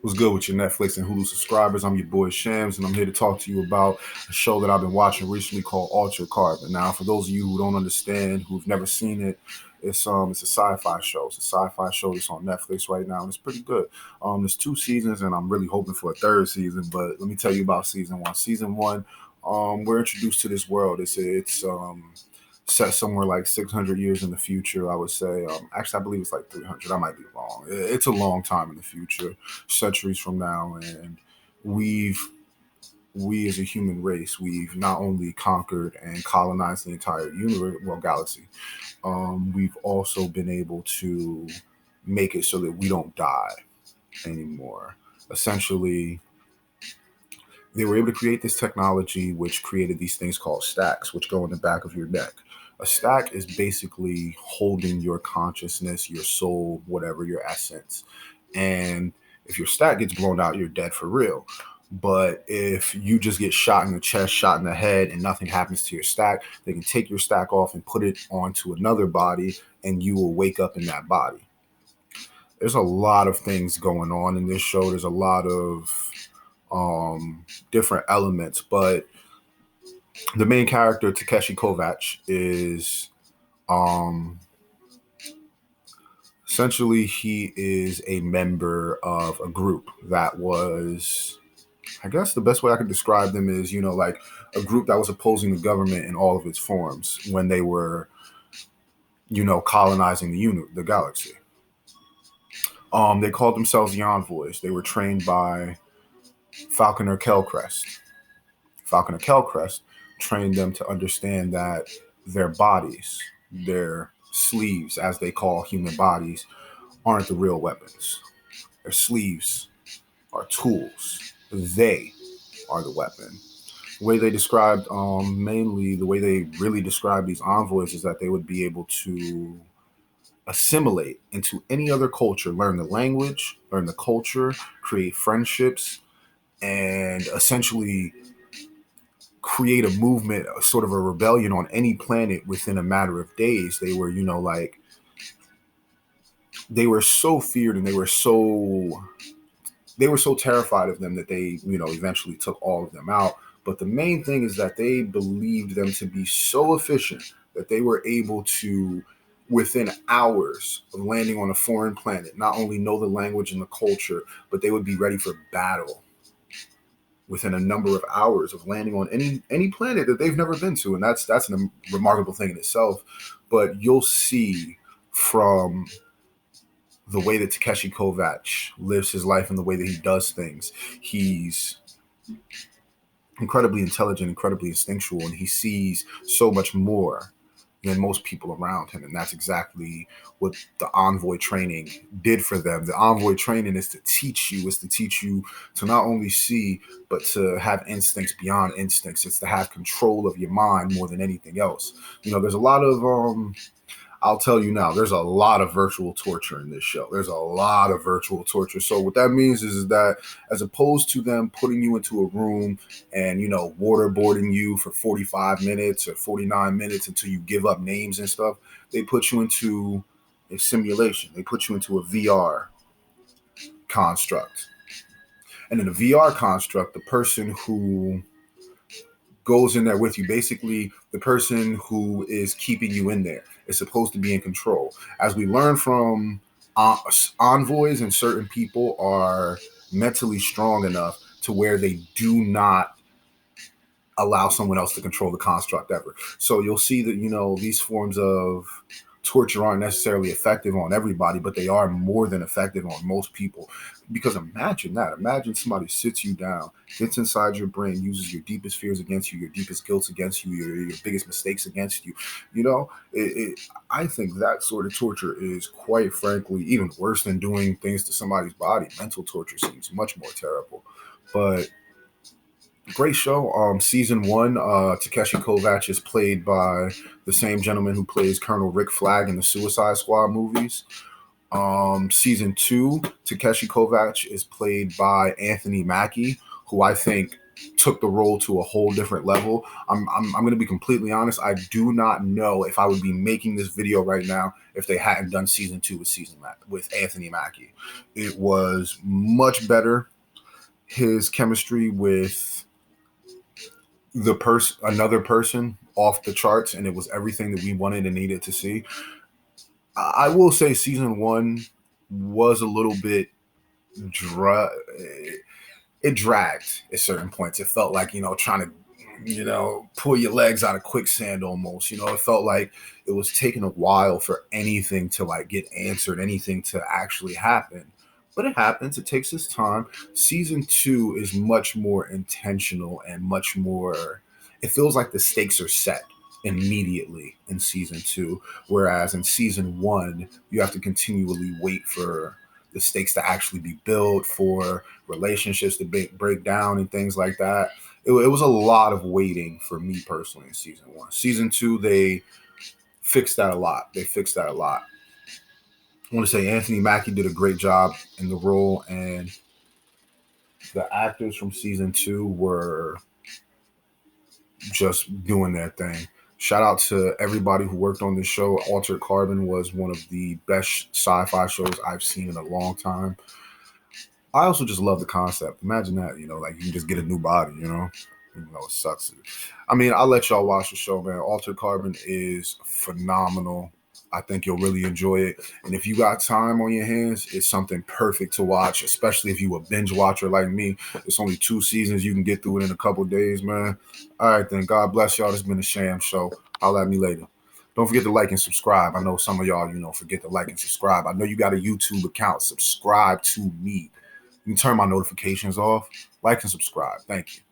What's good with your Netflix and Hulu subscribers? I'm your boy Shams, and I'm here to talk to you about a show that I've been watching recently called Altered Carbon. Now, for those of you who don't understand, who've never seen it, it's a sci-fi show. It's a sci-fi show that's on Netflix right now, and it's pretty good. There's two seasons, and I'm really hoping for a third season. But let me tell you about season one. Season one, we're introduced to this world. It's set somewhere like 600 years in the future, I would say. Actually, I believe it's like 300. I might be wrong. It's a long time in the future, centuries from now, and we've we as a human race, we've not only conquered and colonized the entire universe, well, galaxy. We've also been able to make it so that we don't die anymore. Essentially, they were able to create this technology which created these things called stacks, which go in the back of your neck. A stack is basically holding your consciousness, your soul, whatever, your essence. And if your stack gets blown out, you're dead for real. But if you just get shot in the chest, shot in the head, and nothing happens to your stack, they can take your stack off and put it onto another body, and you will wake up in that body. There's a lot of things going on in this show. There's a lot of different elements, but the main character Takeshi Kovacs is um, essentially he is a member of a group that was, I guess the best way I could describe them is, like a group that was opposing the government in all of its forms when they were, colonizing the galaxy. They called themselves the Envoys. They were trained by Falconer Kelcrest. Falconer Kelcrest trained them to understand that their bodies, their sleeves, as they call human bodies, aren't the real weapons. Their sleeves are tools. They are the weapon. The way they described, mainly the way they really described these envoys is that they would be able to assimilate into any other culture, learn the language, learn the culture, create friendships, and essentially create a movement, sort of a rebellion on any planet within a matter of days. They were, like they were so feared and they were so terrified of them that they, eventually took all of them out. But the main thing is that they believed them to be so efficient that they were able to, within hours of landing on a foreign planet, not only know the language and the culture, but they would be ready for battle within a number of hours of landing on any planet that they've never been to, and that's a remarkable thing in itself. But you'll see from the way that Takeshi Kovacs lives his life and the way that he does things, he's incredibly intelligent, incredibly instinctual, and he sees so much more than most people around him. And that's exactly what the envoy training did for them. The envoy training is to teach you to not only see, but to have instincts beyond instincts. It's to have control of your mind more than anything else. There's a lot of I'll tell you now, there's a lot of virtual torture in this show. There's a lot of virtual torture. So what that means is that as opposed to them putting you into a room and, waterboarding you for 45 minutes or 49 minutes until you give up names and stuff, they put you into a simulation. They put you into a VR construct. And in a VR construct, the person who goes in there with you, basically the person who is keeping you in there is supposed to be in control. As we learn from envoys, and certain people are mentally strong enough to where they do not allow someone else to control the construct ever. So you'll see that, these forms of torture aren't necessarily effective on everybody, but they are more than effective on most people. Because imagine that. Imagine somebody sits you down, gets inside your brain, uses your deepest fears against you, your deepest guilt against you, your biggest mistakes against you. I think that sort of torture is, quite frankly, even worse than doing things to somebody's body. Mental torture seems much more terrible. But great show. Season one, Takeshi Kovacs is played by the same gentleman who plays Colonel Rick Flag in the Suicide Squad movies. Season two, Takeshi Kovacs is played by Anthony Mackie, who I think took the role to a whole different level. I'm going to be completely honest. I do not know if I would be making this video right now if they hadn't done season 2 with Anthony Mackie. It was much better. His chemistry with another person, off the charts, and it was everything that we wanted and needed to see. I will say season 1 was a little bit it dragged at certain points. It felt like, trying to, pull your legs out of quicksand almost. It felt like it was taking a while for anything to like get answered, anything to actually happen. But it happens. It takes its time. Season 2 is much more intentional and much more, it feels like the stakes are set immediately in season 2. Whereas in season 1, you have to continually wait for the stakes to actually be built, for relationships to break down and things like that. It was a lot of waiting for me personally in season 1. Season 2, they fixed that a lot. I want to say Anthony Mackie did a great job in the role, and the actors from season 2 were just doing their thing. Shout out to everybody who worked on this show. Altered Carbon was one of the best sci-fi shows I've seen in a long time. I also just love the concept. Imagine that, like you can just get a new body, it sucks. I mean, I'll let y'all watch the show, man. Altered Carbon is phenomenal. I think you'll really enjoy it. And if you got time on your hands, it's something perfect to watch, especially if you a binge watcher like me. It's only 2 seasons. You can get through it in a couple days, man. All right, then. God bless y'all. This has been a Sham Show. Holla at me later. Don't forget to like and subscribe. I know some of y'all, forget to like and subscribe. I know you got a YouTube account. Subscribe to me. You can turn my notifications off. Like and subscribe. Thank you.